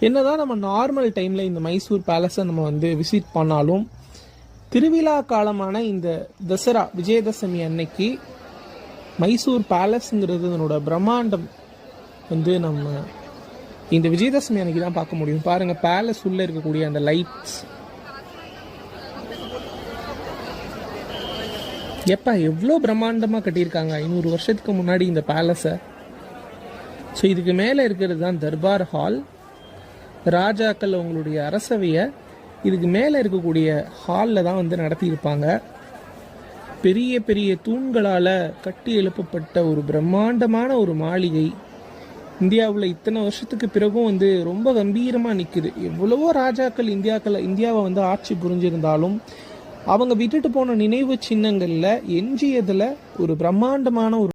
என்னதான் நம்ம நார்மல் டைமில் இந்த மைசூர் பேலஸை நம்ம விசிட் பண்ணாலும் திருவிழா காலமான இந்த தசரா விஜயதசமி அன்னைக்கு மைசூர் பேலஸ்ங்கிறது அதனோட பிரம்மாண்டம் நம்ம இந்த விஜயதசமி அன்னைக்கு தான் பார்க்க முடியும். பாருங்க, பேலஸ் உள்ள இருக்கக்கூடிய அந்த லைட்ஸ் எவ்வளோ பிரம்மாண்டமாக கட்டியிருக்காங்க 500 வருஷத்துக்கு முன்னாடி இந்த பேலஸை. ஸோ இதுக்கு மேலே இருக்கிறது தான் தர்பார் ஹால். ராஜாக்கள் அவங்களுடைய அரசவையை இதுக்கு மேலே இருக்கக்கூடிய ஹாலில் தான் நடத்தியிருப்பாங்க. பெரிய பெரிய தூண்களால் கட்டி எழுப்பப்பட்ட ஒரு பிரம்மாண்டமான ஒரு மாளிகை இந்தியாவில் இத்தனை வருஷத்துக்கு பிறகும் ரொம்ப கம்பீரமாக நிற்குது. எவ்வளவோ ராஜாக்கள் இந்தியாவை ஆட்சி புரிஞ்சிருந்தாலும் அவங்க விட்டுட்டு போன நினைவு சின்னங்களில் எஞ்சியதில் ஒரு பிரம்மாண்டமான ஒரு